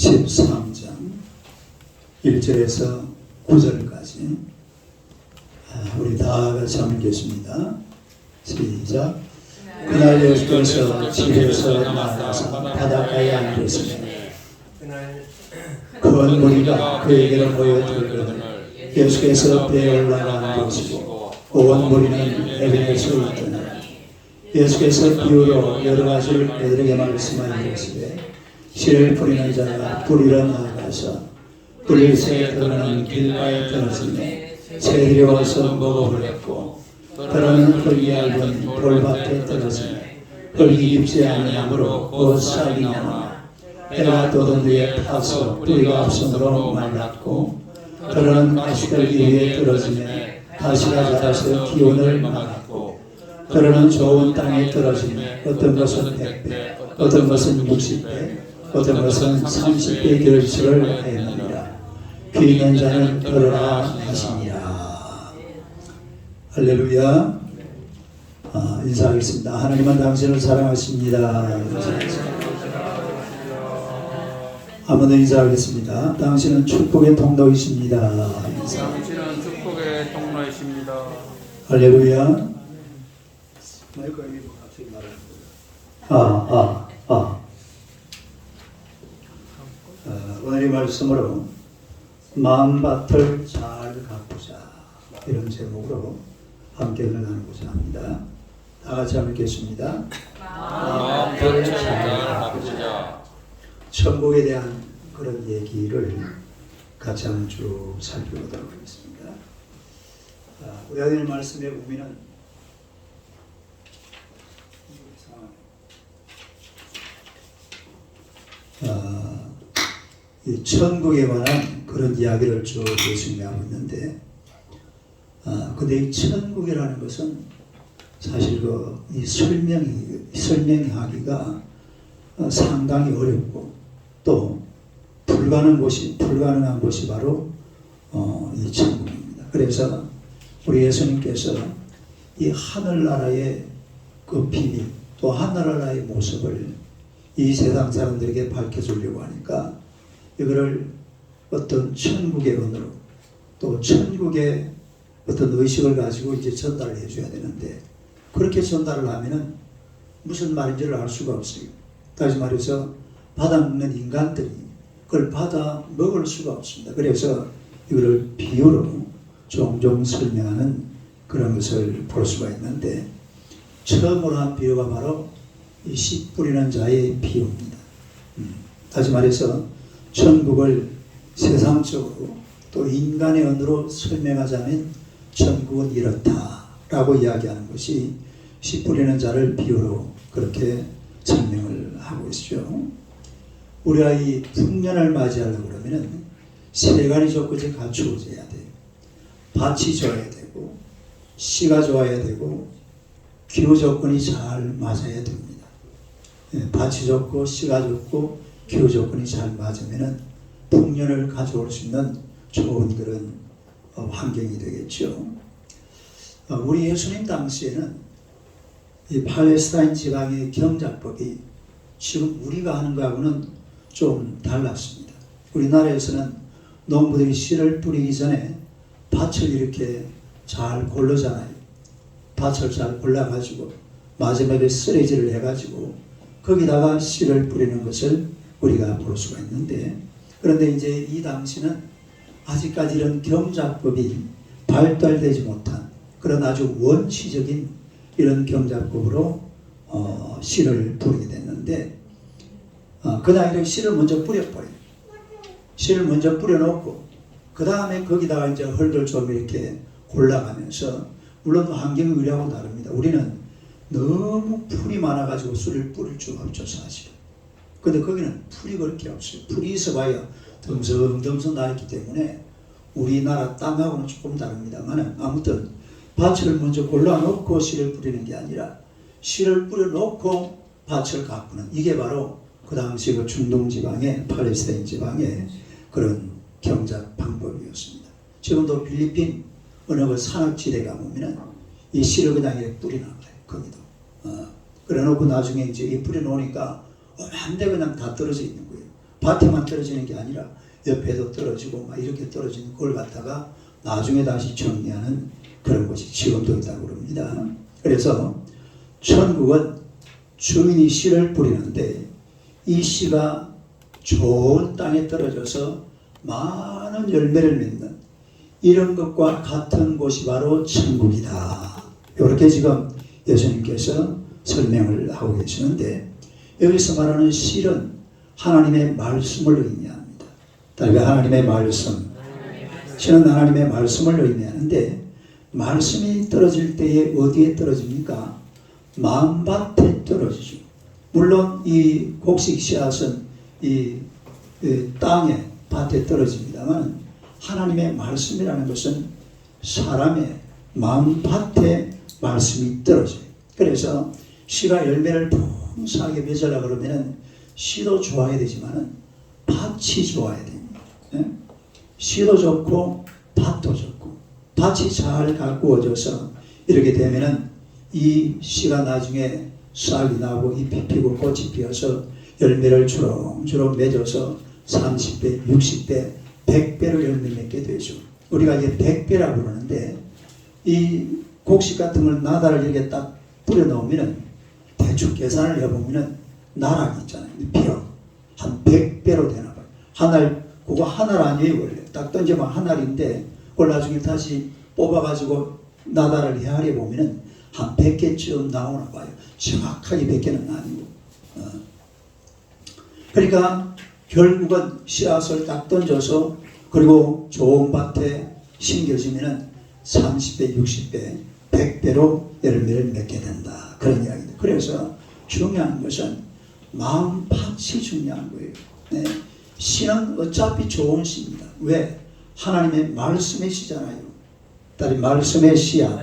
13장 1절에서 9절까지 우리 다 같이 한번 읽겠습니다. 시작. 그날 예수께서 집에서 나가서 바닷가에 앉으시니 큰 무리가 그에게로 모여들거늘 예수께서 배에 올라가 앉으시고 온 무리는 해변에 서 있더니 예수께서 비유로 여러 가지를 그들에게 말씀하시되 씨를 뿌리는 자가 뿌리러 나아가서 뿌릴새 떠나는 길가에 떨어지매 새들이 와서 먹어버렸고 떠나는 흙이 얇은 돌밭에 떨어지매 흙이 깊지 아니하므로 곧 싹이 나나 해가 떠든 뒤에 타서 뿌리가 없으므로 말랐고 떠나는 가시떨기 위에 떨어지매 가시가 자라서 기온을 막았고 떠나는 좋은 땅에 떨어지매 어떤 것은 100배 어떤 것은 60배 어떤 것은 30배 결실을 하였느니라. 귀 있는 자는 들으라 하시니라. 할렐루야. 인사하겠습니다. 하나님은 당신을 사랑하십니다. 한번 더 인사하겠습니다. 당신은 축복의 통로이십니다. 당신은 축복의 통로이십니다. 할렐루야. 마이크가 갑자기 말하는 오늘의 말씀으로 마음밭을 잘 가꾸자 이런 제목으로 함께 나누고자 합니다. 다 같이 한번 읽겠습니다. 마음밭을 잘 가꾸자. 천국에 대한 그런 얘기를 같이 한번 쭉 살펴보도록 하겠습니다. 우리 오늘 말씀에 보면은 이 천국에 관한 그런 이야기를 쭉 예수님이 하고 있는데, 근데 이 천국이라는 것은 사실 이 설명하기가 상당히 어렵고 또 불가능한 곳이 바로 이 천국입니다. 그래서 우리 예수님께서 이 하늘나라의 그 비밀 또 하늘나라의 모습을 이 세상 사람들에게 밝혀주려고 하니까 이거를 어떤 천국의 언어로 또 천국의 어떤 의식을 가지고 이제 전달을 해줘야 되는데, 그렇게 전달을 하면은 무슨 말인지를 알 수가 없어요. 다시 말해서 받아 먹는 인간들이 그걸 받아 먹을 수가 없습니다. 그래서 이거를 비유로 종종 설명하는 그런 것을 볼 수가 있는데, 처음으로 한 비유가 바로 이 씨 뿌리는 자의 비유입니다. 다시 말해서 천국을 세상적으로 또 인간의 언어로 설명하자면 천국은 이렇다라고 이야기하는 것이 씨 뿌리는 자를 비유로 그렇게 설명을 하고 있죠. 우리가 이 풍년을 맞이하려고 그러면은 세 가지 조건이 갖추어져야 돼요. 밭이 좋아야 되고 씨가 좋아야 되고 기후 조건이 잘 맞아야 됩니다. 밭이 좋고 씨가 좋고 기후 조건이 잘 맞으면은 풍년을 가져올 수 있는 좋은 그런 환경이 되겠죠. 우리 예수님 당시에는 이 팔레스타인 지방의 경작법이 지금 우리가 하는 거하고는 좀 달랐습니다. 우리나라에서는 농부들이 씨를 뿌리기 전에 밭을 이렇게 잘 고르잖아요. 밭을 잘 골라가지고 마지막에 쓰레기를 해가지고 거기다가 씨를 뿌리는 것을 우리가 볼 수가 있는데, 그런데 이제 이 당시는 아직까지 이런 경작법이 발달되지 못한 그런 아주 원시적인 이런 경작법으로 씨를 뿌리게 됐는데, 그냥 이렇게 씨를 먼저 뿌려버려요. 씨를 먼저 뿌려놓고 그 다음에 거기다가 이제 흙을 좀 이렇게 골라가면서, 물론 환경이 우리하고 다릅니다. 우리는 너무 풀이 많아가지고 씨를 뿌릴 수가 없죠, 사실. 근데 거기는 풀이 그렇게 없어요. 풀이 있어봐야 덤성덤성 나있기 때문에 우리나라 땅하고는 조금 다릅니다만, 아무튼 밭을 먼저 골라놓고 씨를 뿌리는 게 아니라 씨를 뿌려놓고 밭을 가꾸는, 이게 바로 그 당시 그 중동 지방의 팔레스타인 지방의 그런 경작 방법이었습니다. 지금도 필리핀 어느 그 산악지대 가보면은 이 씨를 그냥 이렇게 뿌리는 거예요. 거기도. 그래 놓고 나중에 이제 이 뿌려놓으니까 한 대 그냥 다 떨어져 있는 거예요. 밭에만 떨어지는 게 아니라 옆에도 떨어지고 막 이렇게 떨어지는 걸 갖다가 나중에 다시 정리하는 그런 곳이 지금도 있다고 그럽니다. 그래서 천국은 주인이 씨를 뿌리는데 이 씨가 좋은 땅에 떨어져서 많은 열매를 맺는 이런 것과 같은 곳이 바로 천국이다. 이렇게 지금 예수님께서 설명을 하고 계시는데, 여기서 말하는 씨는 하나님의 말씀을 의미합니다. 다른 하나님의 말씀, 씨는 하나님의 말씀을 의미하는데, 말씀이 떨어질 때에 어디에 떨어집니까? 마음밭에 떨어지죠. 물론 이 곡식 씨앗은 이 땅에 밭에 떨어집니다만, 하나님의 말씀이라는 것은 사람의 마음밭에 말씀이 떨어져요. 그래서 씨가 열매를 풍성하게 맺으려고 그러면 씨도 좋아야 되지만 밭이 좋아야 됩니다. 씨도 좋고 밭도 좋고 밭이 잘 가꾸어져서 이렇게 되면은 이 씨가 나중에 싹이 나고 잎이 피고 꽃이 피어서 열매를 주렁주렁 맺어서 30배, 60배, 100배를 열매 맺게 되죠. 우리가 이제 100배라고 그러는데, 이 곡식 같은 걸 나다를 이렇게 딱 뿌려 넣으면은 대충 계산을 해보면은 나락이 있잖아요. 비어 한 100배로 되나 봐요. 한 알, 그거 한 알 아니에요. 원래 딱 던지면 한 알인데 그걸 나중에 다시 뽑아가지고 나다를 헤아려 보면은 한 100개쯤 나오나 봐요. 정확하게 100개는 아니고. 그러니까 결국은 씨앗을 딱 던져서 그리고 좋은 밭에 심겨지면은 30배, 60배, 100배로 열매를 맺게 된다. 그런 이야기입니다. 그래서 중요한 것은 마음밭이 중요한 거예요. 네. 씨는 어차피 좋은 씨입니다. 왜? 하나님의 말씀의 씨잖아요. 다른 말씀의 씨앗.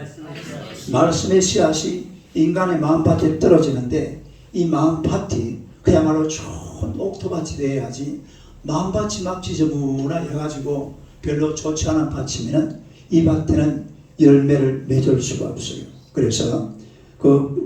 말씀의 씨앗이 인간의 마음밭에 떨어지는데, 이 마음밭이 그야말로 좋은 옥토밭이 되어야지, 마음밭이 막 지저분하 해가지고 별로 좋지 않은 밭이면은 이 밭에는 열매를 맺을 수가 없어요. 그래서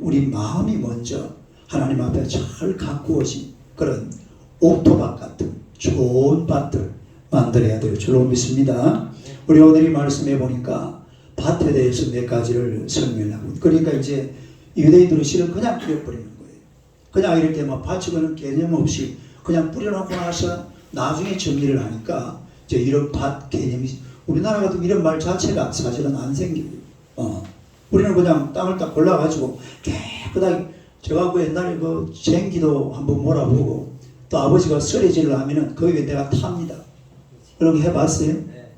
우리 마음이 먼저 하나님 앞에 잘 가꾸어진 그런 옥토밭 같은 좋은 밭들 만들어야 될 줄로 믿습니다. 우리 오늘 이 말씀해 보니까 밭에 대해서 몇 가지를 설명하고, 그러니까 이제 유대인들은 씨를 그냥 뿌려버리는 거예요. 그냥 이렇게 막 밭이고는 개념 없이 그냥 뿌려놓고 나서 나중에 정리를 하니까 이제 이런 밭 개념이, 우리나라 같은 이런 말 자체가 사실은 안 생겨요. 우리는 그냥 땅을 딱 골라가지고 깨끗하게, 제가 그 옛날에 그 쟁기도 한번 몰아보고, 또 아버지가 썰어질을 하면은 거기에 내가 탑니다. 그런 거 해봤어요? 네.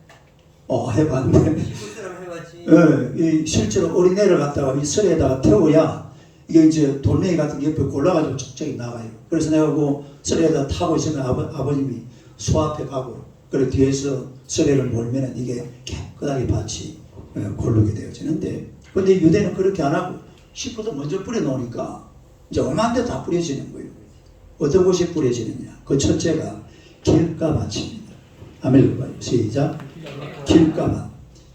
해봤네. 시골사람 해봤지. 실제로 어린애를 갖다가 이 썰에다가 태워야 이게 이제 돌멩이 같은 게 옆에 골라가지고 쫙쫙이 나가요. 그래서 내가 그 썰에다 타고 있으면 아버님이 소 앞에 가고, 그래 뒤에서 썰에를 몰면은 이게 깨끗하게 밭이 고르게 되어지는데, 근데 유대는 그렇게 안 하고 씨부터 먼저 뿌려 놓으니까 이제 얼마한 데 다 뿌려지는 거예요. 어떤 곳이 뿌려지느냐? 그 첫째가 길가밭입니다. 한번 읽어봐요. 시작. 길가밭.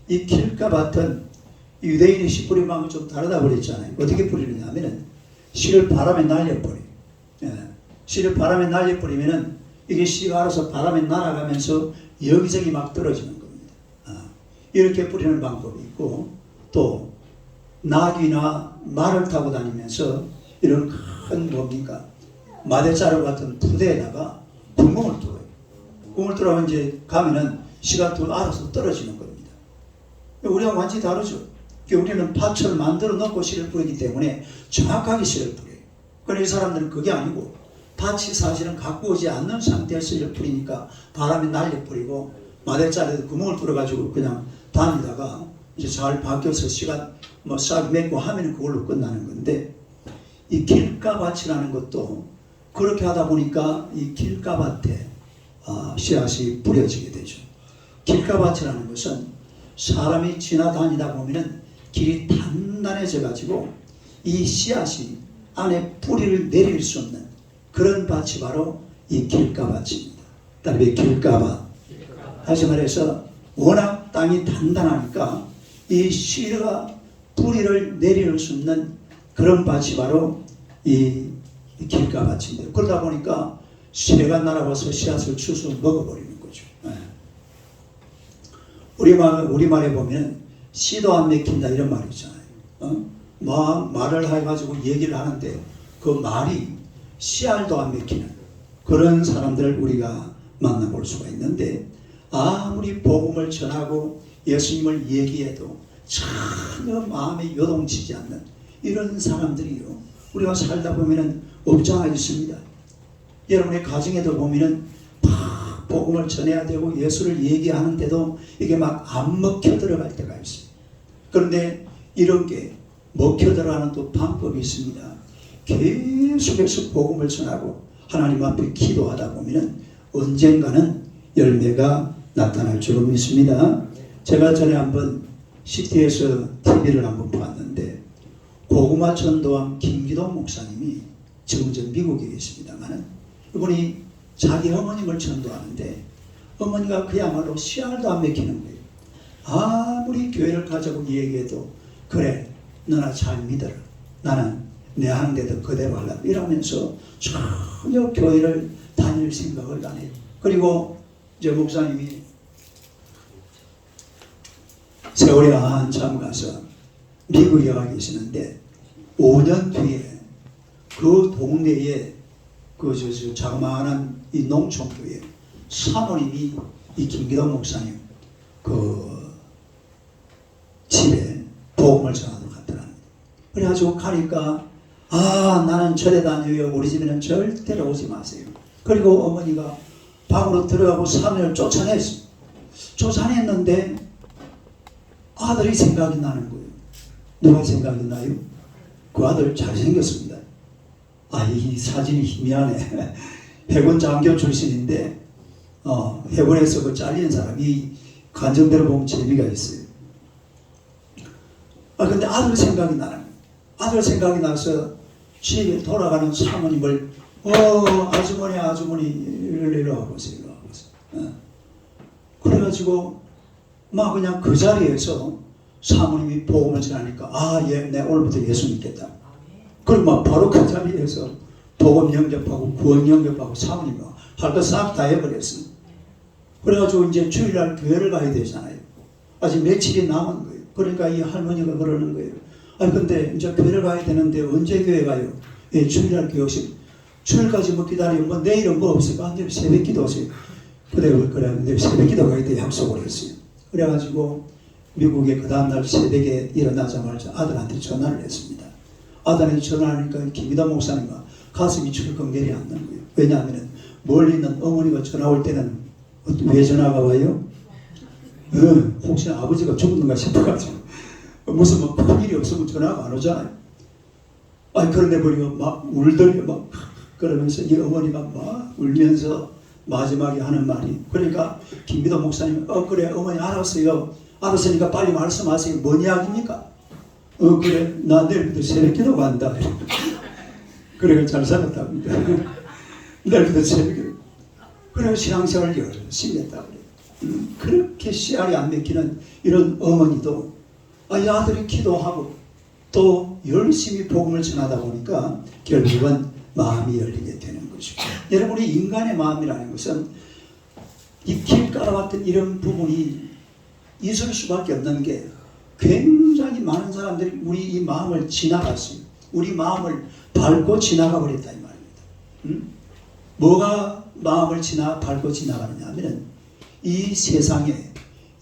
이 길가밭은 유대인이 씨 뿌리는 방법이 좀 다르다고 그랬잖아요. 어떻게 뿌리느냐 하면은 씨를 바람에 날려버려요. 씨를 바람에 날려버리면은 이게 씨가 알아서 바람에 날아가면서 여기저기 막 떨어지는 겁니다. 이렇게 뿌리는 방법이 있고, 또 나귀나 말을 타고 다니면서 이런 큰 뭡니까? 마대자루 같은 부대에다가 구멍을 뚫어요. 구멍을 뚫어면 이제 가면은 씨가 또 알아서 떨어지는 겁니다. 우리가 완전히 다르죠. 우리는 밭을 만들어 놓고 씨를 뿌리기 때문에 정확하게 씨를 뿌려요. 그런데 이 사람들은 그게 아니고 밭이 사실은 가꾸어지지 않는 상태에서 씨를 뿌리니까 바람에 날려 뿌리고 마대자루에 구멍을 뚫어가지고 그냥 다니다가 이제 잘 바뀌어서 씨가 뭐 싹 맺고 하면 그걸로 끝나는 건데, 이 길가밭이라는 것도 그렇게 하다 보니까 이 길가밭에 씨앗이 뿌려지게 되죠. 길가밭이라는 것은 사람이 지나다니다 보면은 길이 단단해져 가지고 이 씨앗이 안에 뿌리를 내릴 수 없는 그런 밭이 바로 이 길가밭입니다. 다른 길가밭. 다시 말해서 워낙 땅이 단단하니까 이 씨가 뿌리를 내릴 수 없는 그런 밭이 바로 이 길가밭인데요. 그러다 보니까 새가 날아와서 씨앗을 주워 먹어버리는 거죠. 예. 우리말에 보면 씨도 안 맥힌다 이런 말이 있잖아요. 말을 해가지고 얘기를 하는데 그 말이 씨알도 안 맥히는 그런 사람들을 우리가 만나볼 수가 있는데, 아무리 복음을 전하고 예수님을 얘기해도 전혀 마음에 요동치지 않는 이런 사람들이요, 우리가 살다 보면은 없지 않아 있습니다. 여러분의 가정에도 보면은 막 복음을 전해야 되고 예수를 얘기하는데도 이게 막 안 먹혀 들어갈 때가 있어요. 그런데 이런 게 먹혀 들어가는 또 방법이 있습니다. 계속해서 복음을 전하고 하나님 앞에 기도하다 보면은 언젠가는 열매가 나타날 줄로 믿습니다. 제가 전에 한번 CT에서 TV를 한번 봤는데, 고구마 전도왕 김기동 목사님이 지금 저 미국에 계십니다만, 이분이 자기 어머님을 전도하는데 어머니가 그야말로 씨알도 안 맥히는 거예요. 아무리 교회를 가자고 얘기해도 그래 너나 잘 믿어라, 나는 내 하는 데도 그대로 하려고 이러면서 전혀 교회를 다닐 생각을 안 해요. 그리고 이제 목사님이 세월이 한참 가서 미국에 가 계시는데 5년 뒤에 그 동네에 그 자그마한 이 농촌교회 사모님이 이 김기동 목사님 그 집에 복음을 전하러 갔더랍니다. 그래가지고 가니까 나는 절에 다녀요. 우리 집에는 절대로 오지 마세요. 그리고 어머니가 방으로 들어가고 사모님을 쫓아냈어요. 쫓아냈는데 아들이 생각이 나는 거예요. 누가 생각이 나요? 그 아들 잘생겼습니다. 이 사진이 희미하네. 해군 장교 출신인데 해군에서 그 잘린 사람이 간정대로 보면 재미가 있어요. 근데 아들 생각이 나는 거예요. 아들 생각이 나서 집에 돌아가는 사모님을 아주머니 이리 와보세요. 그래가지고 막 그냥 그 자리에서 사모님이 복음을 전하니까 예, 내가 오늘부터 예수 믿겠다. 그리고 막 바로 그 자리에서 복음 영접하고 구원 영접하고 사모님이 할 거 싹 다 해버렸어요. 그래가지고 이제 주일날 교회를 가야 되잖아요. 아직 며칠이 남은 거예요. 그러니까 이 할머니가 그러는 거예요. 근데 이제 교회를 가야 되는데 언제 교회 가요? 주일날 교회식. 주일까지 뭐 기다리면 뭐 내일은 뭐 없을까? 내일 새벽 기도 오세요. 그래 내일 새벽 기도 가야 돼 약속을 했어요. 그래가지고 미국에 그 다음날 새벽에 일어나자마자 아들한테 전화를 했습니다. 아들한테 전화하니까 김기동 목사님과 가슴이 철컥 내려앉는 거예요. 왜냐하면 멀리 있는 어머니가 전화 올 때는 왜 전화가 와요? 혹시나 아버지가 죽었는가 싶어가지고 무슨 뭐 큰일이 없으면 전화가 안 오잖아요. 그런데 보니까 막 울더니 막 그러면서 이 어머니가 막 울면서 마지막에 하는 말이, 그러니까 김기동 목사님 그래 어머니 알았어요. 알았으니까 빨리 말씀하세요. 뭔 이야기입니까? 그래 나 내일부터 새벽 기도 간다. 그래 잘 살았답니다. 내일부터 새벽 기도. 그래 신앙생활 열심히 했다 그래. 그렇게 씨알이 안 맥히는 이런 어머니도 이 아들이 기도하고 또 열심히 복음을 전하다 보니까 결국은 마음이 열리게 되는 것이고, 여러분이 인간의 마음이라는 것은 이 길가와 같은 이런 부분이 있을 수밖에 없는 게, 굉장히 많은 사람들이 우리 이 마음을 지나갔어요. 우리 마음을 밟고 지나가 버렸다 이 말입니다. 뭐가 마음을 밟고 지나가느냐 하면 이 세상에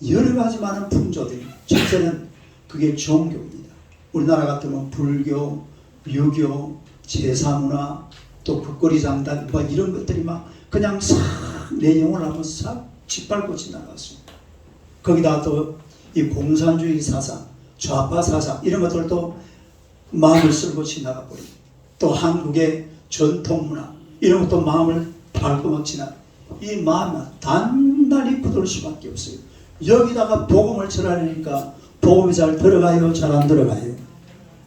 여러 가지 많은 풍조들이, 첫째는 그게 종교입니다. 우리나라 같으면 불교, 유교, 제사문화, 또 국거리 장단 뭐 이런 것들이 막 그냥 싹 내 영혼을 한번 싹 짓밟고 지나갔어요. 거기다 또 이 공산주의 사상, 좌파 사상 이런 것들도 마음을 쓸고 지나가 버리고, 또 한국의 전통 문화 이런 것도 마음을 밟고 지나, 이 마음은 단단히 굳을 수밖에 없어요. 여기다가 복음을 전하려니까 복음이 잘 들어가요? 잘 안 들어가요?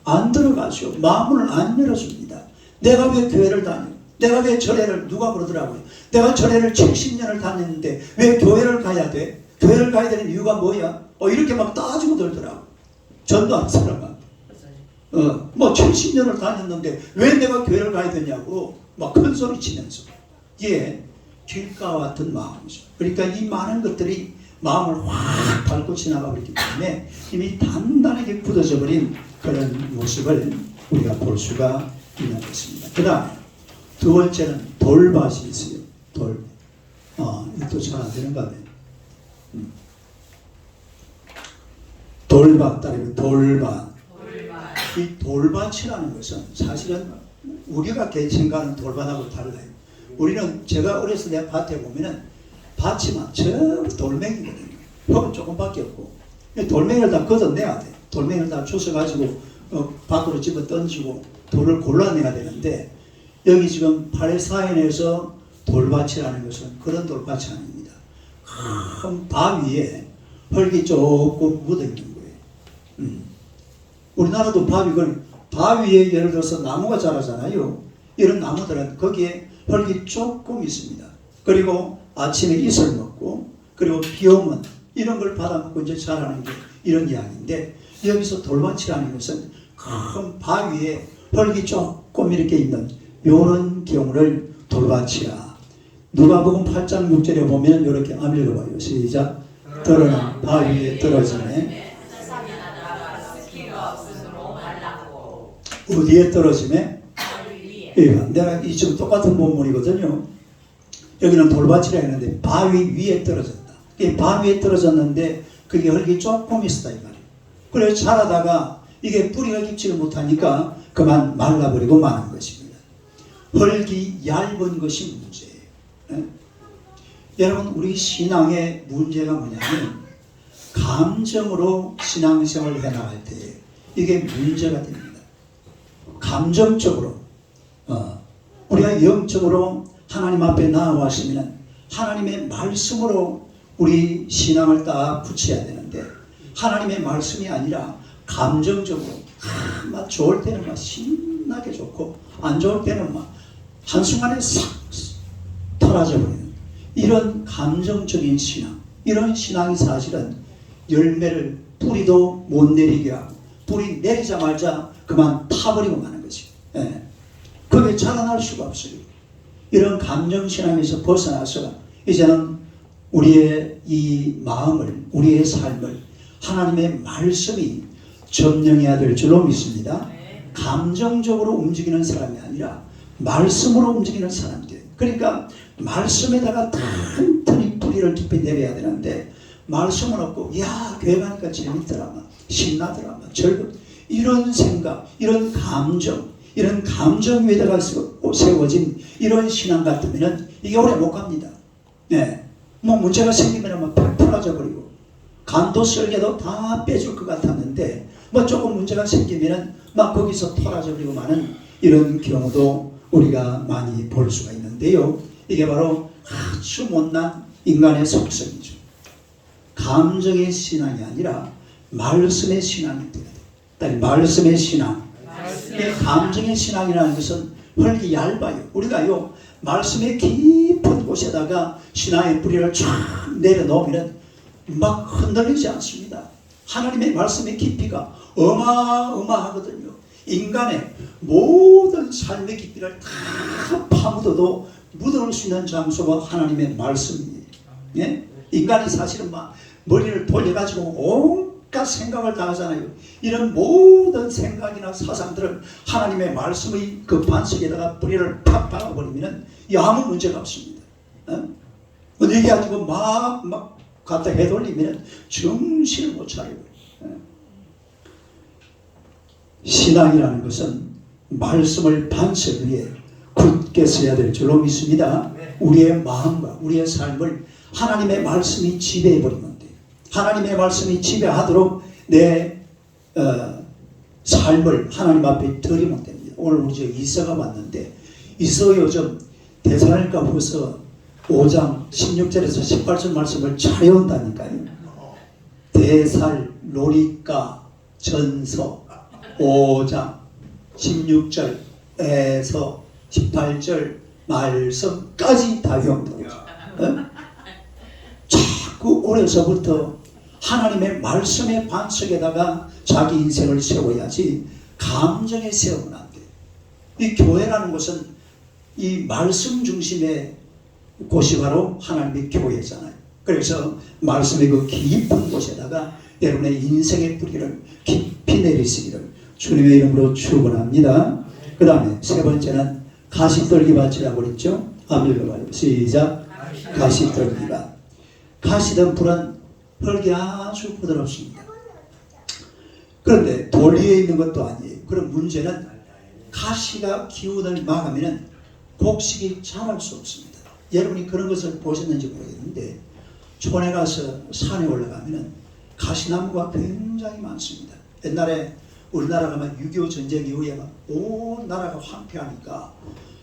안 들어가죠. 마음을 안 열어줍니다. 내가 왜 교회를 다녀? 내가 왜 절에를, 누가 그러더라고요. 내가 절에를 70년을 다녔는데 왜 교회를 가야 돼? 교회를 가야 되는 이유가 뭐야? 이렇게 막 따지고 들더라고. 전도 안 사람아. 뭐 70년을 다녔는데 왜 내가 교회를 가야 되냐고 막 큰 소리 치면서. 이게 길가와 같은 마음이죠. 그러니까 이 많은 것들이 마음을 확 밟고 지나가 버리기 때문에 이미 단단하게 굳어져 버린 그런 모습을 우리가 볼 수가 있는 것입니다. 그 다음에 두 번째는 돌밭이 있어요. 이것도 잘 안 되는 거 같아요. 돌밭, 따르면 돌밭. 이 돌밭이라는 것은 사실은 우리가 생각하는 돌밭하고 달라요. 우리는 제가 어렸을 때 밭에 보면은 밭이만 전부 돌멩이거든요. 흙은 조금밖에 없고 돌멩이를 다 걷어내야 돼. 돌멩이를 다 주워가지고 밖으로 집어 던지고 돌을 골라내야 되는데 여기 지금 팔레스타인에서 돌밭이라는 것은 그런 돌밭이 아닙니다. 큰 바위에 흙이 조금 묻어 있는 거예요. 우리나라도 바위에 예를 들어서 나무가 자라잖아요. 이런 나무들은 거기에 흙이 조금 있습니다. 그리고 아침에 이슬 먹고 그리고 비 오면 이런 걸 받아먹고 이제 자라는 게 이런 이야기인데 여기서 돌밭이라는 것은 큰 바위에 흙이 조금 이렇게 있는 이런 경우를 돌밭이라. 누가복음 8장 6절에 보면 이렇게 한번 읽어봐요. 시작. 떨어는 바위에 떨어지네. 어디에 떨어지네? 내가 지금 똑같은 본문이거든요. 여기는 돌밭이라 했는데 바위 위에 떨어졌다. 바위에 떨어졌는데 그게 흙이 조금 있었다 이 말이에요. 그래서 자라다가 이게 뿌리가 깊지를 못하니까 그만 말라버리고 마는 것입니다. 흙이 얇은 것이 문제예요. 네? 여러분 우리 신앙의 문제가 뭐냐면 감정으로 신앙생활을 해나갈 때 이게 문제가 됩니다. 감정적으로 우리가 영적으로 하나님 앞에 나아왔으면 하나님의 말씀으로 우리 신앙을 딱 붙여야 되는데 하나님의 말씀이 아니라 감정적으로 막 좋을 때는 막 신나게 좋고 안 좋을 때는 막 한순간에 싹 털어져 버리는 이런 감정적인 신앙, 이런 신앙이 사실은 열매를 뿌리도 못 내리게 하고 뿌리 내리자마자 그만 타버리고 마는 거지. 예. 그게 자라날 수가 없어요. 이런 감정신앙에서 벗어나서 이제는 우리의 이 마음을, 우리의 삶을 하나님의 말씀이 점령해야 될 줄로 믿습니다. 감정적으로 움직이는 사람이 아니라 말씀으로 움직이는 사람들. 그러니까 말씀에다가 튼튼히 뿌리를 깊이 내려야 되는데 말씀은 없고 야 교회 가니까 재밌더라 신나더라 즐겁 이런 생각, 이런 감정 위에다가 세워진 이런 신앙 같으면 이게 오래 못 갑니다. 네. 뭐 문제가 생기면 막 풀어져 버리고 간도 설계도 다 빼줄 것 같았는데 뭐 조금 문제가 생기면 막 거기서 털어져 버리고 마는 이런 경우도 우리가 많이 볼 수가 있는데요. 이게 바로 아주 못난 인간의 속성이죠. 감정의 신앙이 아니라 말씀의 신앙이 되어야 돼요. 말씀의 신앙. 감정의 신앙이라는 것은 흙이 얇아요. 우리가요 말씀의 깊은 곳에다가 신앙의 뿌리를 쫙 내려놓으면 막 흔들리지 않습니다. 하나님의 말씀의 깊이가 어마어마하거든요. 인간의 모든 삶의 깊이를 다 파묻어도 묻어올 수 있는 장소가 하나님의 말씀이에요. 예? 인간이 사실은 막 머리를 돌려가지고 온갖 생각을 다 하잖아요. 이런 모든 생각이나 사상들을 하나님의 말씀의 그 반석에다가 뿌리를 팍 박아버리면 아무 문제가 없습니다. 얘기가지고 막 갖다 해돌리면 정신을 못 차리고. 신앙이라는 것은 말씀을 반석 위에 굳게 서야 될 줄로 믿습니다. 우리의 마음과 우리의 삶을 하나님의 말씀이 지배해버리면 돼요. 하나님의 말씀이 지배하도록 내 삶을 하나님 앞에 드리면 됩니다. 오늘 우리 저 이서가 봤는데 이서 요즘 데살로니가 후서 5장 16절에서 18절 말씀을 잘 외운다니까요. 데살로니가 전서 5장 16절에서 18절 말씀까지 다 외운다. 자꾸 어려서부터 하나님의 말씀의 반석에다가 자기 인생을 세워야지 감정에 세우면 안 돼요. 이 교회라는 것은 이 말씀 중심의 곳이 바로 하나님의 교회잖아요. 그래서 말씀의 그 깊은 곳에다가 여러분의 인생의 뿌리를 깊이 내리시기를 주님의 이름으로 축원합니다. 그 다음에 세 번째는 가시떨기밭이라고 그랬죠. 한번 읽어봐요. 시작. 가시떨기밭. 가시덤불은 흙이 아주 부드럽습니다. 그런데 돌 위에 있는 것도 아니에요. 그럼 문제는 가시가 기운을 막으면 곡식이 자랄 수 없습니다. 여러분이 그런 것을 보셨는지 모르겠는데 촌에 가서 산에 올라가면 가시나무가 굉장히 많습니다. 옛날에 우리나라 가면 6.25 전쟁 이후에 온 나라가 황폐하니까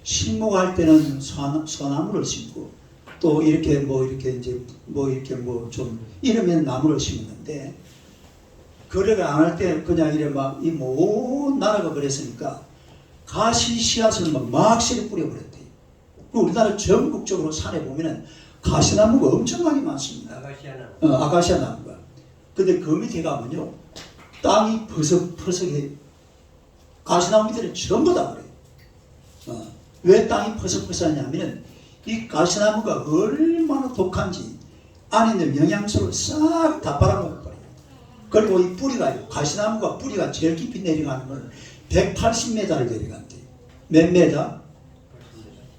식목할 때는 소나무를 심고 또 이렇게 좀 이러면 나무를 심었는데 거래를 안 할 때 그냥 이래 막 이 온 나라가 그랬으니까 가시 씨앗을 막 실어 뿌려버렸대요. 우리나라 전국적으로 산에 보면은 가시나무가 엄청나게 많습니다. 아가시아 나무가. 근데 그 밑에 가면요 땅이 퍼석퍼석해. 가시나무 밑에는 전부 다 그래요. 왜 땅이 퍼석퍼석하냐면 이 가시나무가 얼마나 독한지 안에 있는 영양소를 싹 다 빨아먹어버려요. 그리고 이 뿌리가요, 가시나무가 뿌리가 제일 깊이 내려가는 건 180m를 내려간대요. 몇 메다?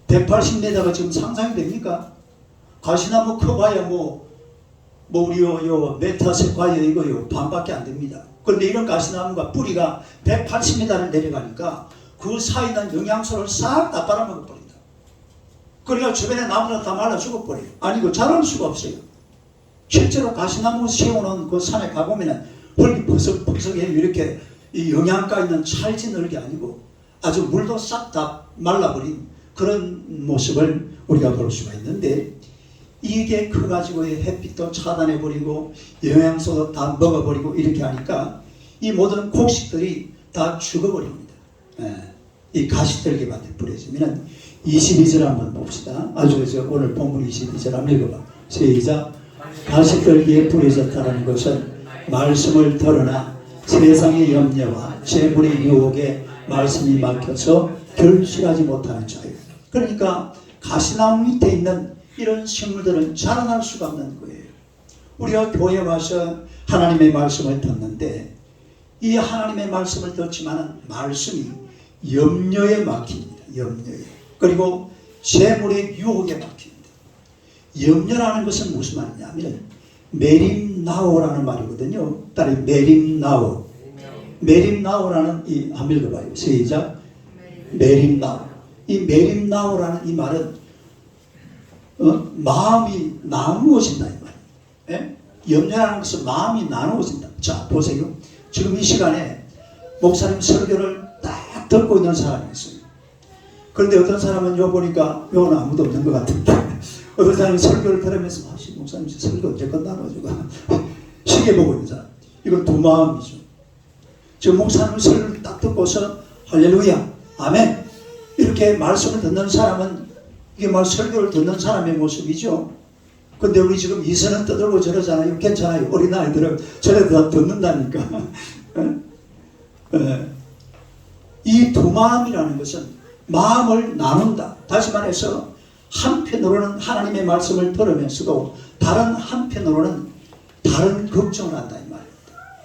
180m가 지금 상상이 됩니까? 가시나무 커봐야 우리 요 메타세콰이어 이거요 반밖에 안 됩니다. 그런데 이런 가시나무가 뿌리가 180m를 내려가니까 그 사이에 있는 영양소를 싹 다 빨아먹어버린다. 그러니까 주변에 나무는 다 말라 죽어버려요. 아니 그 자랄 수가 없어요. 실제로 가시나무 세우는 그 산에 가보면은 흙이 퍼석퍼석해. 이렇게 이 영양가 있는 찰진 흙이 아니고 아주 물도 싹 다 말라버린 그런 모습을 우리가 볼 수가 있는데 이게 커가지고 햇빛도 차단해버리고 영양소도 다 먹어버리고 이렇게 하니까 이 모든 곡식들이 다 죽어버립니다. 이 가시떨기밭에 뿌려지면 22절 한번 봅시다. 아주 오늘 본문 22절 한번 읽어봐. 시작. 가시떨기에 뿌려졌다는 것은 말씀을 덜어나 세상의 염려와 재물의 유혹에 말씀이 막혀서 결실하지 못하는 자예요. 그러니까 가시나무 밑에 있는 이런 식물들은 자라날 수가 없는 거예요. 우리가 교회에 와서 하나님의 말씀을 듣는데 이 하나님의 말씀을 듣지만 말씀이 염려에 막힙니다. 염려에. 그리고 재물의 유혹에 막힙니다. 염려라는 것은 무슨 말이냐면 메림나오라는 말이거든요. 따로 메림나오. 메림나오라는 이 한번 읽어봐요. 시작. 메림나오. 이 메림나오라는 이 말은 마음이 나누어진다 이 말이에요. 예? 염려라는 것은 마음이 나누어진다. 자 보세요. 지금 이 시간에 목사님 설교를 딱 듣고 있는 사람이 있어요. 그런데 어떤 사람은 요 보니까 요는 아무도 없는 것 같은데 어떤 사람은 설교를 들으면서 목사님 설교 언제 끝나가지고 시계 보고 있는 사람. 이건 두 마음이죠. 지금 목사님 설교를 딱 듣고서 할렐루야 아멘 이렇게 말씀을 듣는 사람은 이게 말 설교를 듣는 사람의 모습이죠. 근데 우리 지금 이선은 떠들고 저러잖아요. 괜찮아요. 어린아이들은 저래 다 듣는다니까. 이 두 마음이라는 것은 마음을 나눈다. 다시 말해서 한편으로는 하나님의 말씀을 들으면서도 다른 한편으로는 다른 걱정을 한다 이 말입니다.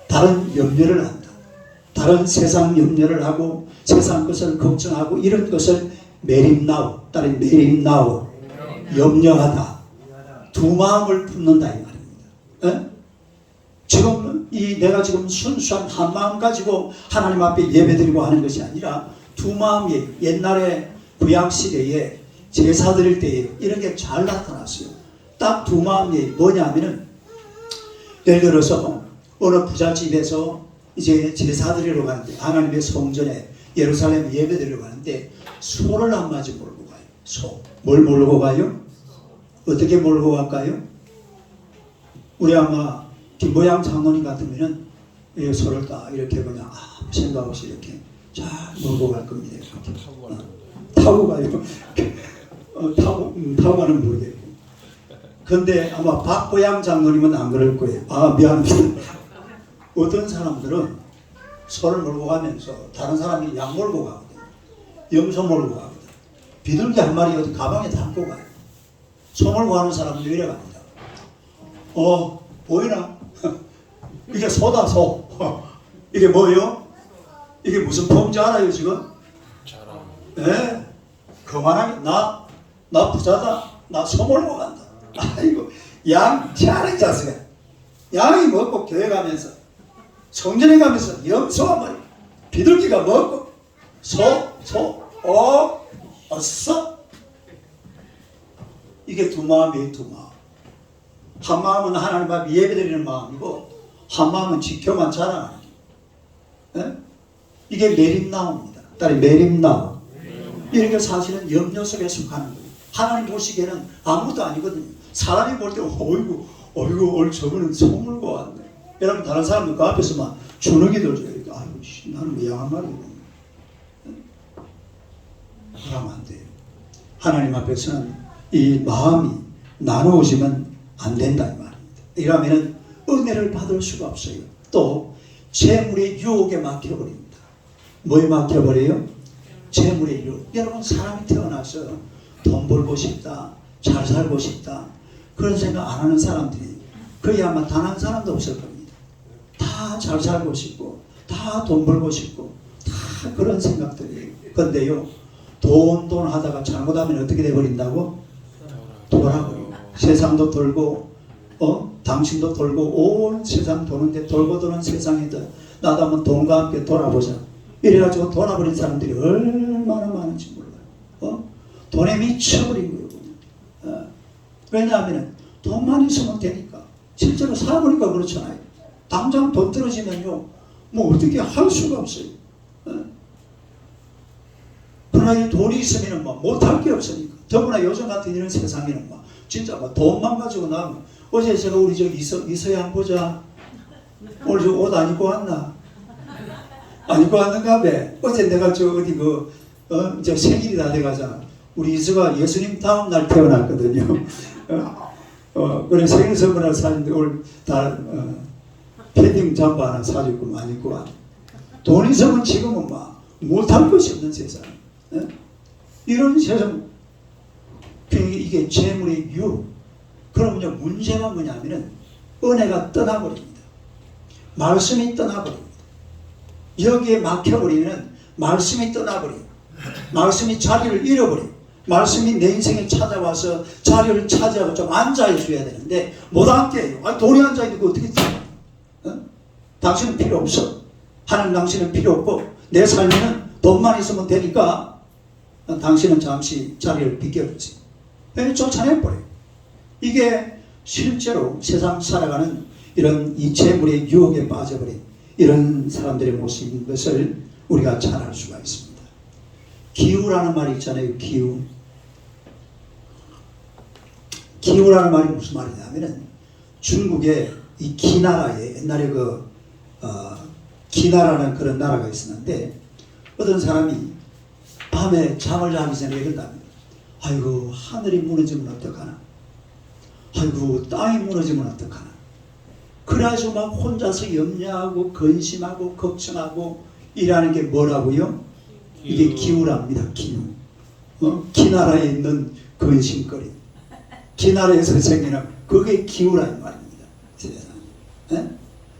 다른 염려를 한다. 다른 세상 염려를 하고 세상 것을 걱정하고 이런 것을 메림나오, 다른 메림나오, 염려하다. 두 마음을 품는다 이 말입니다. 지금 내가 지금 순수한 한 마음 가지고 하나님 앞에 예배드리고 하는 것이 아니라 두 마음이 옛날에 구약시대에 제사 드릴 때에 이런 게 잘 나타났어요. 딱 두 마음이 뭐냐면은 예를 들어서 어느 부잣집에서 이제 제사 드리러 가는데 하나님의 성전에 예루살렘 예배 드리러 가는데 소를 한 마리 몰고 가요. 소. 뭘 몰고 가요? 어떻게 몰고 갈까요? 우리 아마 김보양 장로님 같으면은 이 소를 딱 이렇게 그냥 아무 생각 없이 이렇게 잘 몰고 갈 겁니다. 타고 가요. 타고 가는 모르겠고. 근데 아마 박보양 장로님은 안 그럴 거예요. 아 미안합니다. 어떤 사람들은 소를 몰고 가면서 다른 사람이 양 몰고 가거든요. 염소 몰고 가거든요. 비둘기 한 마리 어디 가방에 담고 가요. 소몰고 하는 사람도 이래 갑니다. 보이나? 이게 소다, 소. 이게 뭐예요? 이게 무슨 폼인지 알아요, 지금? 예. 그만하게, 나 부자다. 나 소몰고 간다. 아이고, 양 잘하는 자식아. 양이 먹고 교회 가면서, 성전에 가면서 염소가 머리, 비둘기가 먹고, 어서. 이게 두 마음이에요, 두 마음. 한 마음은 하나님 앞에 예배드리는 마음이고, 한 마음은 지켜만 자라나는 거예요. 예? 이게 메림나무입니다. 딸이 메림나무. 이렇게 사실은 염려 속에 속하는 거예요. 하나님 보시기에는 아무것도 아니거든요. 사람이 볼 때, 어이구, 오늘 저분은 소물고 왔네. 여러분, 다른 사람들 그 앞에서 막 주눅이 들죠. 아이고, 나는 왜 양한 말이거든요. 그러면 안 돼요. 하나님 앞에서는 이 마음이 나누어지면 안 된다 이 말입니다. 이러면 은혜를 받을 수가 없어요. 또 재물의 유혹에 막혀버립니다. 뭐에 막혀버려요? 재물의 유혹. 여러분, 사람이 태어나서 돈 벌고 싶다, 잘 살고 싶다, 그런 생각 안 하는 사람들이 거의 아마 단 한 사람도 없을 겁니다. 다 잘 살고 싶고, 다 돈 벌고 싶고, 다 그런 생각들이. 근데요, 돈 하다가 잘못하면 어떻게 돼버린다고? 돌아버려. 세상도 돌고, 당신도 돌고, 온 세상 도는데 돌고 도는 세상이다. 나도 한번 돈과 함께 돌아보자. 이래가지고 돌아버린 사람들이 얼마나 많은지 몰라요. 돈에 미쳐버린 거예요. 왜냐하면 돈만 있으면 되니까. 실제로 살아보니까 그렇잖아요. 당장 돈 떨어지면요, 뭐 어떻게 할 수가 없어요. 그러나 이 돈이 있으면 뭐 못할 게 없으니까. 더구나 요즘 같은 이런 세상에는 뭐 진짜 뭐 돈만 가지고 나면, 어제 제가 우리 저기 이서양 보자. 오늘 저 옷 안 입고 왔나? 안 입고 왔는가 봐. 어제 내가 저 어디 저 생일이 다 돼가잖아. 우리 이서가 예수님 다음 날 태어났거든요. 그래 생일 선물을 사는데 오늘 다 패딩 잠바 하나 사주고 많이 입고 왔. 돈 있으면 지금은 막 못할 것이 없는 세상. 이런 세상. 이게 재물의 유혹. 그러면요, 문제가 뭐냐면은 은혜가 떠나버립니다. 말씀이 떠나버립니다. 여기에 막혀버리면 말씀이 떠나버려요. 말씀이 자리를 잃어버려요. 말씀이 내 인생에 찾아와서 자리를 차지하고 좀 앉아있어야 되는데 못 앉게요. 아니, 돈이 앉아있는데 어떻게 돼? 당신은 필요 없어. 하나님 당신은 필요 없고, 내 삶에는 돈만 있으면 되니까 당신은 잠시 자리를 비켜주세요. 쫓아내버려요. 이게 실제로 세상 살아가는 이런 이 재물의 유혹에 빠져버린 이런 사람들의 모습인 것을 우리가 잘 알 수가 있습니다. 기후라는 말이 있잖아요. 기후라는 말이 무슨 말이냐면은 중국의 이 기나라에 옛날에 기나라는 그런 나라가 있었는데, 어떤 사람이 밤에 잠을 자기 전에 이런답니다. 아이고, 하늘이 무너지면 어떡하나? 아이고, 땅이 무너지면 어떡하나? 그래가지고 막 혼자서 염려하고 근심하고 걱정하고 이라는 게 뭐라고요? 이게 기후랍니다. 기후. 기나라에 있는 근심거리, 기나라에서 생기는 그게 기후라는 말입니다. 세상에.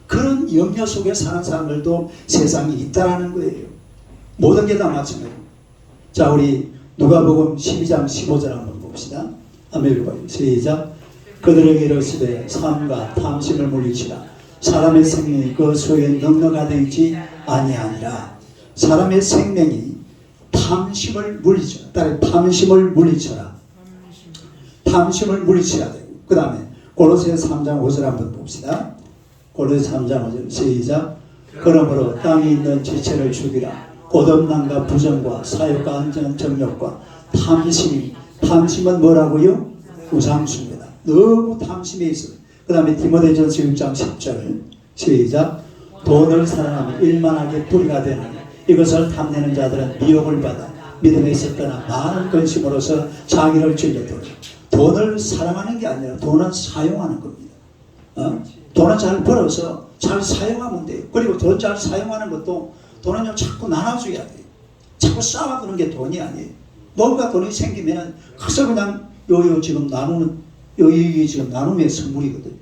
그런 염려 속에 사는 사람들도 세상에 있다라는 거예요. 모든 게 다 마찬가지입니다. 자, 우리 누가복음 12장 15절 한번 봅시다. 한번 읽어봐요. 시작. 그들에게 이르시되 삶과 탐심을 물리치라. 사람의 생명이 그 속에 넉넉하되 있지 아니하니라. 사람의 생명이 탐심을 물리쳐라. 따라 탐심을 물리쳐라. 탐심을 물리쳐야 되고, 그 다음에 골로새서 3장 5절 한번 봅시다. 골로새서 3장 5절 시작. 그러므로 땅에 있는 지체를 죽이라. 고dom남과 부정과 사욕과 안전 정욕과 탐심은 뭐라고요? 우상숭배다. 너무 탐심에 있어요. 그 다음에 디모데전서 6장 10절 시작. 돈을 사랑하며 일만하게 뿌리가 되나니 이것을 탐내는 자들은 미혹을 받아 믿음에 있었거나 많은 근심으로서 자기를 즐겼도록. 돈을 사랑하는 게 아니라 돈은 사용하는 겁니다. 돈은 잘 벌어서 잘 사용하면 돼요. 그리고 돈 잘 사용하는 것도 돈은요, 자꾸 나눠줘야 돼요. 자꾸 쌓아두는 게 돈이 아니에요. 뭔가 돈이 생기면 가서 그냥 요 지금 나누는 요 지금 나눔의 선물이거든.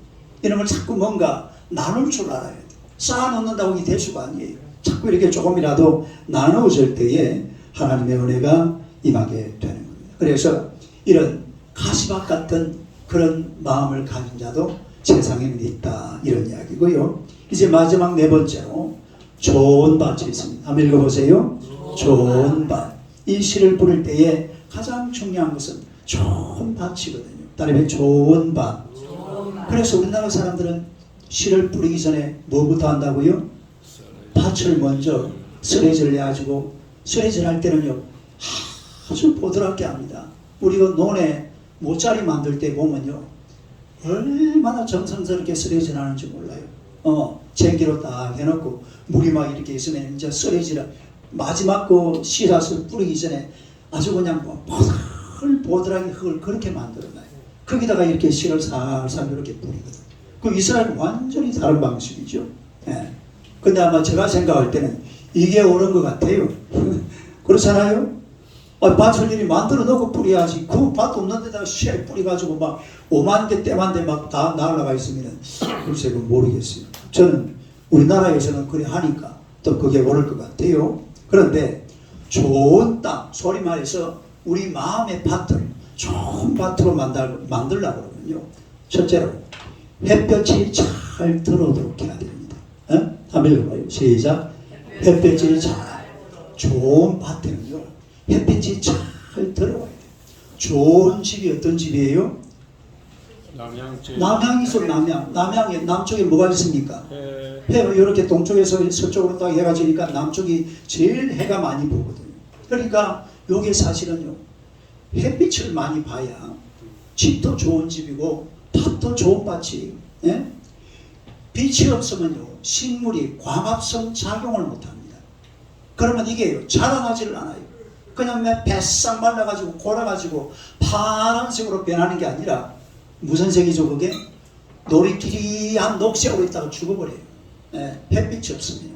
이런 걸 자꾸 뭔가 나눌 줄 알아야 돼. 쌓아놓는다고 이게 대수가 아니에요. 자꾸 이렇게 조금이라도 나누어질 때에 하나님의 은혜가 임하게 되는 겁니다. 그래서 이런 가시밭 같은 그런 마음을 가진 자도 세상에는 있다, 이런 이야기고요. 이제 마지막 네 번째로 좋은 밭이 있습니다. 한번 읽어보세요. 좋은 밭. 이 씨를 뿌릴 때에 가장 중요한 것은 좋은 밭이거든요. 따르면 좋은 밭. 그래서 우리나라 사람들은 씨를 뿌리기 전에 뭐부터 한다고요? 밭을 먼저 쓰레기를 내가지고, 쓰레기를 할 때는요 아주 보드랍게 합니다. 우리가 논에 모짜리 만들 때 보면요 얼마나 정성스럽게 쓰레기를 하는지 몰라요. 쟁기로 딱 해놓고 물이 막 이렇게 있으면 이제 쓰레기를 마지막 그 씨앗을 뿌리기 전에 아주 그냥 뭐 보들보들하게 흙을 그렇게 만들어놔요. 거기다가 이렇게 씨를 살살 이렇게 뿌리거든. 그 이스라엘은 완전히 다른 방식이죠. 예. 근데 아마 제가 생각할 때는 이게 옳은 것 같아요. 그렇잖아요? 밭을 이리 만들어 놓고 뿌려야지. 그 밭 없는 데다가 씨를 뿌려가지고 막 5만 개, 때만 대 막 다 날아가 있으면 글쎄 그건 모르겠어요. 저는 우리나라에서는 그래 하니까 또 그게 옳을 것 같아요. 그런데 좋은 땅, 소리 말해서 우리 마음의 밭을 좋은 밭으로 만들려고 그러면요. 첫째로 햇볕이 잘 들어오도록 해야 됩니다. 한번 읽어봐요. 시작. 햇볕이 잘. 좋은 밭에는요 햇빛이 잘 들어와야 돼요. 좋은 집이 어떤 집이에요? 남향이 있어. 남향에 남쪽에 뭐가 있습니까? 해가 이렇게 동쪽에서 서쪽으로 딱 해가 지니까 남쪽이 제일 해가 많이 보거든요. 그러니까 요게 사실은요 햇빛을 많이 봐야 집도 좋은 집이고 밭도 좋은 밭이에요. 예? 빛이 없으면요 식물이 광합성 작용을 못합니다. 그러면 이게요 자라나지를 않아요. 그냥 배싹 말라가지고 골아가지고 파란색으로 변하는 게 아니라 무슨 색이죠 그게? 노리끼리한 녹색으로 있다가 죽어버려요. 예, 햇빛이 없으면.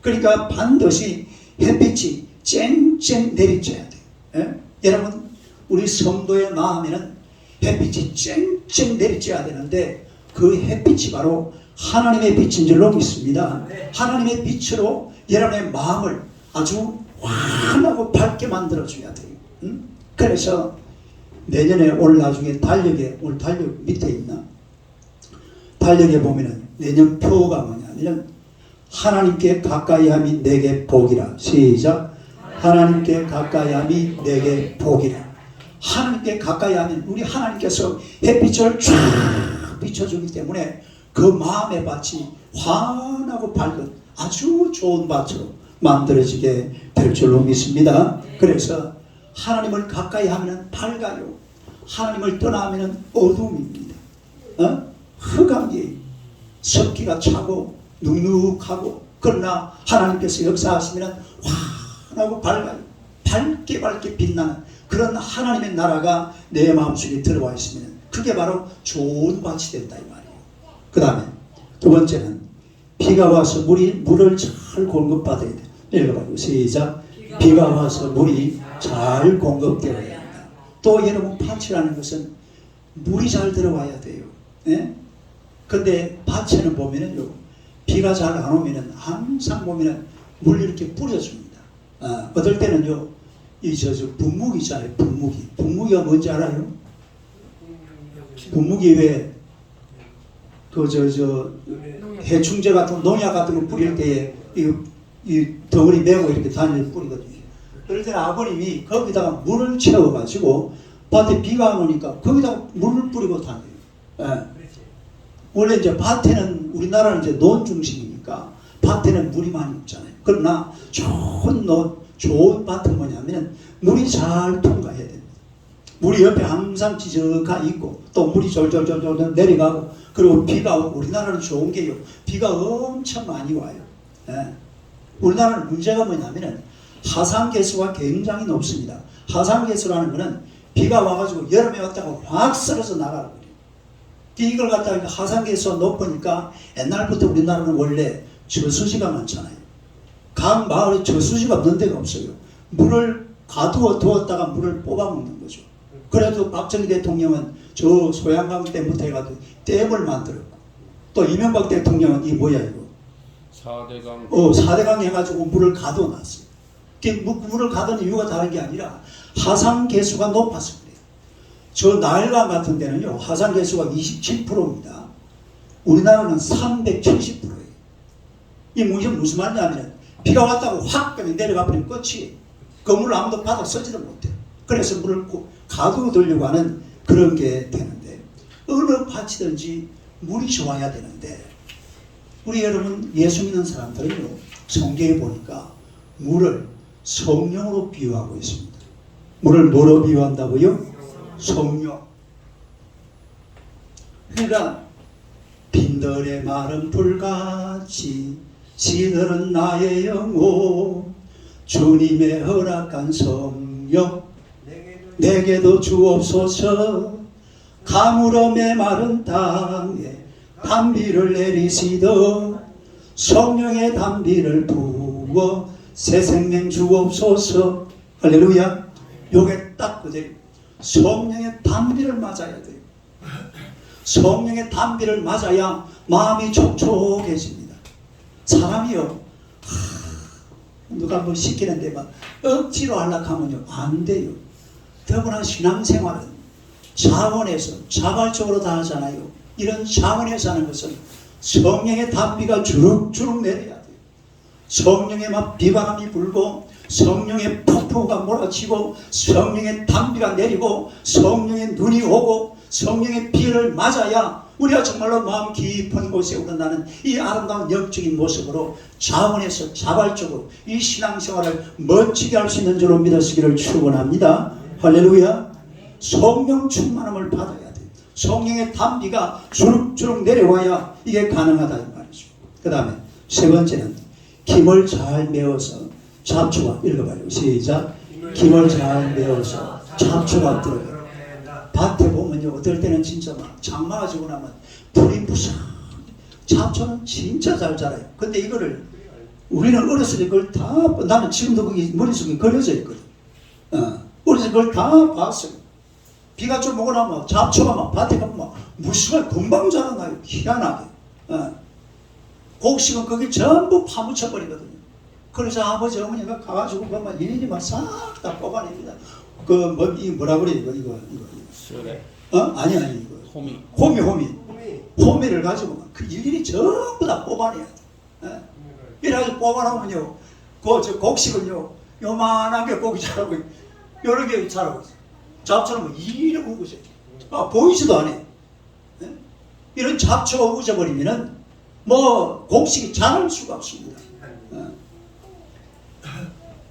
그러니까 반드시 햇빛이 쨍쨍 내리쬐야 돼요. 예? 여러분 우리 성도의 마음에는 햇빛이 쨍쨍 내리쬐야 되는데 그 햇빛이 바로 하나님의 빛인 줄로 믿습니다. 하나님의 빛으로 여러분의 마음을 아주 환하고 밝게 만들어줘야 돼요. 그래서 내년에 올 나중에 달력에, 올 달력 밑에 있나? 달력에 보면은 내년 표가 뭐냐면 하나님께 가까이함이 내게 복이라. 시작. 하나님께 가까이함이 내게 복이라. 하나님께 가까이하면 우리 하나님께서 햇빛을 쫙 비춰주기 때문에 그 마음의 밭이 환하고 밝은 아주 좋은 밭으로 만들어지게 될 줄로 믿습니다. 그래서 하나님을 가까이 하면 밝아요. 하나님을 떠나면 어둠입니다. 흑암이에요. 습기가 차고 눅눅하고. 그러나 하나님께서 역사하시면 환하고 밝아요. 밝게 빛나는 그런 하나님의 나라가 내 마음속에 들어와 있으면 그게 바로 좋은 밭이 된다 이 말이에요. 그 다음에 두 번째는 비가 와서 물을 잘 공급받아야 돼요. 읽어봐요. 시작. 비가 와서 물이 잘 공급되어야 한다. 또 여러분 밭이라는 것은 물이 잘 들어와야 돼요. 예? 근데 밭에는 보면은요 비가 잘 안 오면은 항상 보면은 물 이렇게 뿌려줍니다. 어떨 때는요 이 분무기 있잖아요. 분무기가 뭔지 알아요? 분무기 왜 해충제 같은 농약 같은 거 뿌릴 때에 이 덩어리 메고 이렇게 다니는 뿌리거든요. 그럴 때는 아버님이 거기다가 물을 채워가지고 밭에 비가 안 오니까 거기다가 물을 뿌리고 다녀요. 예. 원래 이제 밭에는 우리나라는 이제 논 중심이니까 밭에는 물이 많이 없잖아요. 그러나 좋은 밭은 뭐냐면 물이 잘 통과해야 됩니다. 물이 옆에 항상 지저가 있고 또 물이 졸졸 내려가고 그리고 비가 오고. 우리나라는 좋은 게요 비가 엄청 많이 와요. 예. 우리나라는 문제가 뭐냐면은 하상계수가 굉장히 높습니다. 하상계수라는 거는 비가 와가지고 여름에 왔다가 확 썰어서 나가거든요. 이걸 갖다가 하상계수가 높으니까 옛날부터 우리나라는 원래 저수지가 많잖아요. 각 마을에 저수지가 없는 데가 없어요. 물을 가두어 두었다가 물을 뽑아 먹는 거죠. 그래도 박정희 대통령은 저 소양강 댐부터 해가지고 댐을 만들었고, 또 이명박 대통령은 이 뭐야 이거 4대강 4대강 해가지고 물을 가둬놨어요. 물을 가둔 이유가 다른 게 아니라 하상 개수가 높아서 그래요. 저 나일강 같은 데는요 하상 개수가 27%입니다. 우리나라는 370%예요. 이 무슨 말이냐면 비가 왔다고 확 그냥 내려가 버리면 끝이. 그 물을 아무도 받아 쓰지도 못해요. 그래서 물을 가두려고 하는 그런 게 되는데, 어느 밭이든지 물이 좋아야 되는데, 우리 여러분 예수 믿는 사람들은요 성경에 보니까 물을 성령으로 비유하고 있습니다. 물을 뭐로 비유한다고요? 성령. 그러니까 빈들의 마른 불같이 시들은 나의 영혼, 주님의 허락한 성령 내게도 주옵소서. 가물어 메마른 땅에 단비를 내리시더 성령의 단비를 부어 새 생명 주옵소서. 할렐루야. 요게 딱 그대로 성령의 단비를 맞아야 돼요. 성령의 단비를 맞아야 마음이 촉촉해집니다. 사람이요 누가 뭐 시키는데 막 억지로 하려고 하면요 안 돼요. 더구나 신앙생활은 자원에서 자발적으로 다 하잖아요. 이런 자원에서 하는 것은 성령의 단비가 주룩주룩 내려야 돼요. 성령의 막 비바람이 불고 성령의 폭포가 몰아치고 성령의 단비가 내리고 성령의 눈이 오고 성령의 비를 맞아야 우리가 정말로 마음 깊은 곳에 우러나는 이 아름다운 영적인 모습으로 자원에서 자발적으로 이 신앙생활을 멋지게 할 수 있는 줄로 믿으시기를 축원합니다. 할렐루야. 성령 충만함을 받아야 돼요. 성령의 단비가 주룩주룩 내려와야 이게 가능하다 이 말이죠. 그 다음에 세 번째는 김을 잘 메워서 잡초가, 읽어봐요. 시작. 김을 잘 메워서 잡초가 들어가요. 밭에 보면요 어떨 때는 진짜 막 장마가 지고 나면 불이 부서. 잡초는 진짜 잘 자라요. 근데 이거를 우리는 어렸을 때 그걸 다, 나는 지금도 그게 머릿속에 그려져 있거든. 어렸을 때 그걸 다 봤어요. 비가 좀 오고 나면 잡초가 막 밭에 가면 막 무수가 금방 자라나요. 희한하게. 곡식은 거기 전부 파묻혀 버리거든요. 그래서 아버지 어머니가 가가지고 그만 일일이 막 싹 다 뽑아냅니다. 이 뭐라 그래 이거. 수레 아니 이거. 호미를 가지고 그 일일이 전부 다 뽑아내야 돼. 이래가지고 뽑아놓으면요, 저 곡식은요, 요만하게 곡이 자라고, 여러 개 자라고 있어. 잡초는 뭐 이렇게 우고 있어요. 보이지도 않아요. 이런 잡초가 우겨버리면은 뭐 곡식이 자랄 수가 없습니다.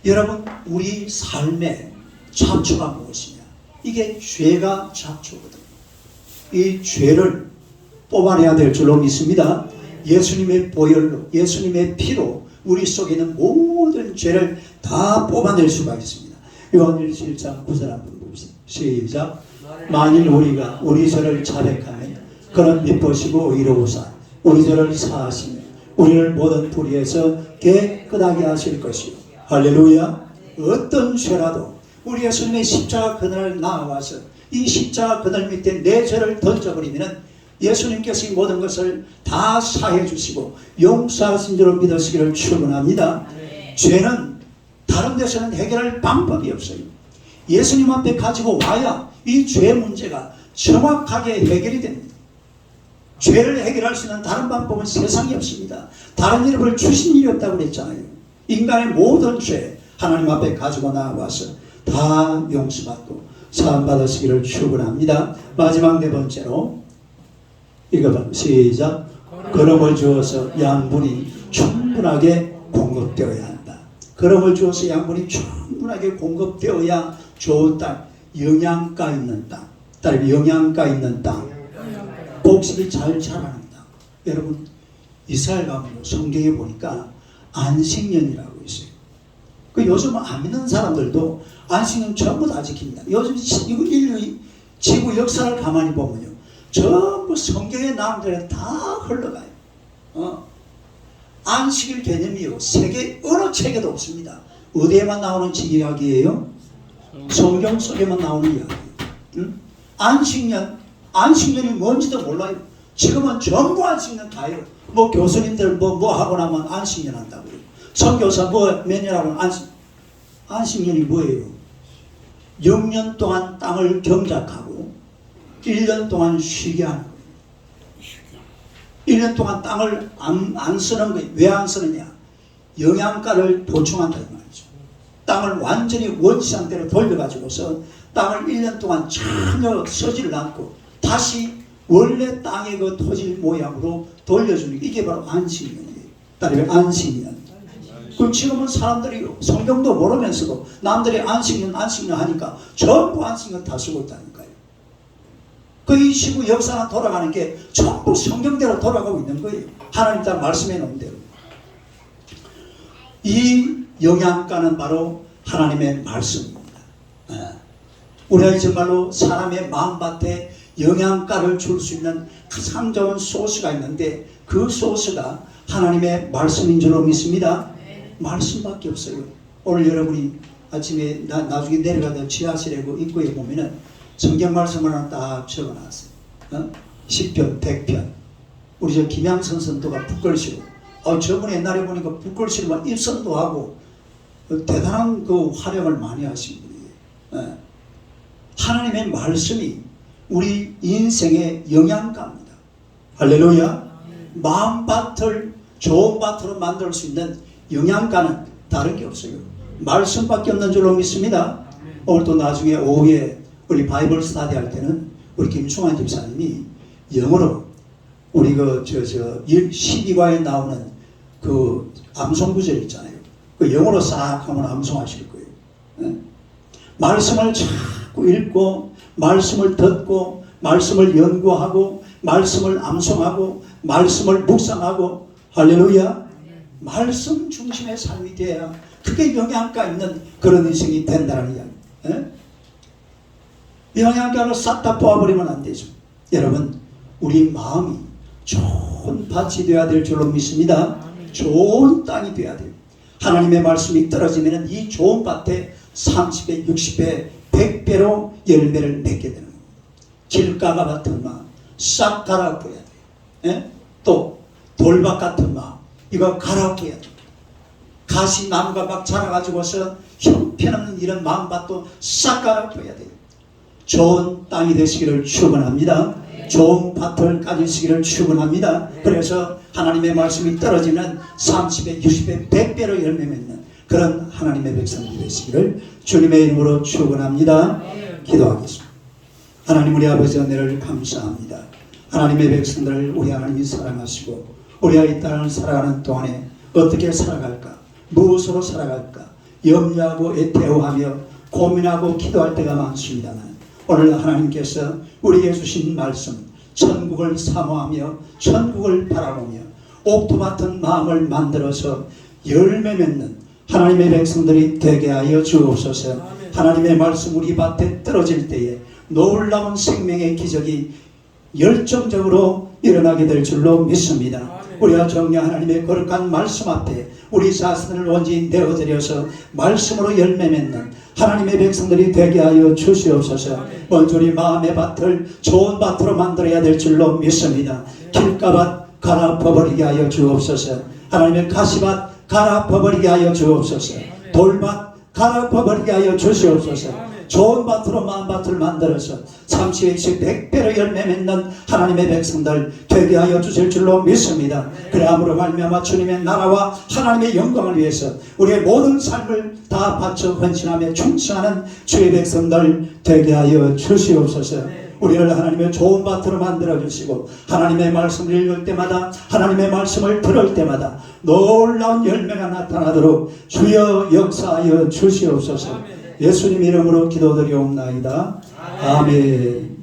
여러분, 우리 삶의 잡초가 무엇이냐? 이게 죄가 잡초거든요. 이 죄를 뽑아내야 될 줄로 믿습니다. 예수님의 보혈로, 예수님의 피로 우리 속에 있는 모든 죄를 다 뽑아낼 수가 있습니다. 요한일서 1장 9절 한번 봅시다. 시작. 만일 우리가 우리 죄를 자백하면 그는 미쁘시고 의로우사 우리 죄를 사하시며 우리를 모든 불의에서 깨끗하게 하실 것이요. 할렐루야. 어떤 죄라도 우리 예수님의 십자가 그늘 나와서 이 십자가 그늘 밑에 내 죄를 던져버리면 예수님께서 이 모든 것을 다 사해 주시고 용서하신 줄로 믿으시기를 축원합니다. 죄는 다른 데서는 해결할 방법이 없어요. 예수님 앞에 가지고 와야 이 죄 문제가 정확하게 해결이 됩니다. 죄를 해결할 수 있는 다른 방법은 세상에 없습니다. 다른 이름을 주신 일이 없다고 그랬잖아요. 인간의 모든 죄 하나님 앞에 가지고 나와서 다 용서받고 사함받으시기를 축원합니다. 마지막 네 번째로 이거 시작. 걸음을 주어서 양분이 충분하게 공급되어야 한다. 걸음을 주어서 양분이 충분하게 공급되어야 좋은 땅, 영양가 있는 땅, 영양가 있는 땅, 곡식이 잘 자라는 땅. 여러분, 이스라엘 가면 성경에 보니까 안식년이라고 있어요. 요즘 안 믿는 사람들도 안식년 전부 다 지킵니다. 요즘 인류 지구 역사를 가만히 보면요, 전부 성경에 나온 대로 다 흘러가요. 안식일 개념이요, 세계 어느 책에도 없습니다. 어디에만 나오는 이야기예요? 성경 속에만 나오는 이야기예요. 안식년이 뭔지도 몰라요. 지금은 전부 안식년 다요. 뭐 교수님들 뭐 하고 나면 안식년 한다고요. 선교사 뭐 몇 년 하고 안식년이 뭐예요? 6년 동안 땅을 경작하고 1년 동안 쉬게 하는 거예요. 1년 동안 땅을 안 쓰는 거예요. 왜 안 쓰느냐? 영양가를 보충한다 이 말이죠. 땅을 완전히 원시 상태로 돌려가지고서 땅을 1년 동안 전혀 쓰지를 않고 다시 원래 땅의 그 토질 모양으로 돌려주는 게 이게 바로 안식년이에요. 따르면 안식년. 그럼 지금은 사람들이 성경도 모르면서도 남들이 안식년 하니까 전부 안식년 다 쓰고 있다니까요. 그 이 시구 역사가 돌아가는 게 전부 성경대로 돌아가고 있는 거예요. 하나님 다 말씀해 놓은 대로. 이 영양가는 바로 하나님의 말씀입니다. 우리가 정말로 사람의 마음밭에 영양가를 줄 수 있는 가장 좋은 소스가 있는데 그 소스가 하나님의 말씀인 줄로 믿습니다. 말씀밖에 없어요. 오늘 여러분이 아침에 나중에 내려가다 지하실에 그 입구에 보면은 성경 말씀을 하나 딱 적어놨어요. 10편, 100편. 우리 저 김양선 선도가 북글씨로 저분 옛날에 보니까 북글씨로만 입선도 하고 대단한 그 활약을 많이 하신 분이에요. 하나님의 말씀이 우리 인생의 영양가입니다. 할렐루야. 마음밭을 좋은 밭으로 만들 수 있는 영양가는 다른 게 없어요. 말씀밖에 없는 줄로 믿습니다. 오늘 또 나중에 오후에 우리 바이블 스터디 할 때는 우리 김승환 집사님이 영어로 우리 그 12과에 나오는 그 암송 구절 있잖아요. 그 영어로 싹 한번 암송하실 거예요. 말씀을 자꾸 읽고 말씀을 듣고 말씀을 연구하고 말씀을 암송하고 말씀을 묵상하고 할렐루야. 말씀 중심의 삶이 돼야 그게 영양가 있는 그런 인생이 된다는 이야기. 영양가를 싹 다 뽑아버리면 안 되죠. 여러분, 우리 마음이 좋은 밭이 되어야 될 줄로 믿습니다. 좋은 땅이 되어야 돼요. 하나님의 말씀이 떨어지면 이 좋은 밭에 30배, 60배, 100배로 열매를 맺게 되는 겁니다. 길가가 같은 마음 싹 갈아엎어야 돼요. 또 돌밭 같은 마음 이거 갈아엎어야 돼요. 가시나무가 막 자라가지고서 형편없는 이런 마음밭도 싹 갈아엎어야 돼요. 좋은 땅이 되시기를 축원합니다. 좋은 밭을 가지시기를 축원합니다. 그래서 하나님의 말씀이 떨어지면 30배, 60배, 100배로 열매 맺는 그런 하나님의 백성들이 되시기를 주님의 이름으로 축원합니다. 기도하겠습니다. 하나님 우리 아버지 은혜를 감사합니다. 하나님의 백성들을 우리 하나님이 사랑하시고 우리가 이 땅을 살아가는 동안에 어떻게 살아갈까? 무엇으로 살아갈까? 염려하고 애태워하며 고민하고 기도할 때가 많습니다만 오늘 하나님께서 우리에게 주신 말씀 천국을 사모하며 천국을 바라보며 옥토 같은 마음을 만들어서 열매 맺는 하나님의 백성들이 되게 하여 주옵소서. 하나님의 말씀 우리 밭에 떨어질 때에 놀라운 생명의 기적이 열정적으로 일어나게 될 줄로 믿습니다. 우리가 정녕 하나님의 거룩한 말씀 앞에 우리 자신을 온전히 내어드려서 말씀으로 열매 맺는 하나님의 백성들이 되게 하여 주시옵소서. 먼저 우리 마음의 밭을 좋은 밭으로 만들어야 될 줄로 믿습니다. 길가밭 갈아엎어버리게 하여 주옵소서. 하나님의 가시밭 갈아엎어버리게 하여 주옵소서. 돌밭 갈아엎어버리게 하여 주시옵소서. 좋은 밭으로 마음밭을 만들어서 30, 100배로 열매 맺는 하나님의 백성들 되게 하여 주실 줄로 믿습니다. 그러함으로 말미암아 주님의 나라와 하나님의 영광을 위해서 우리의 모든 삶을 다 바쳐 헌신하며 충성하는 주의 백성들 되게 하여 주시옵소서. 우리를 하나님의 좋은 밭으로 만들어 주시고 하나님의 말씀을 읽을 때마다 하나님의 말씀을 들을 때마다 놀라운 열매가 나타나도록 주여 역사하여 주시옵소서. 예수님 이름으로 기도드리옵나이다. 아멘.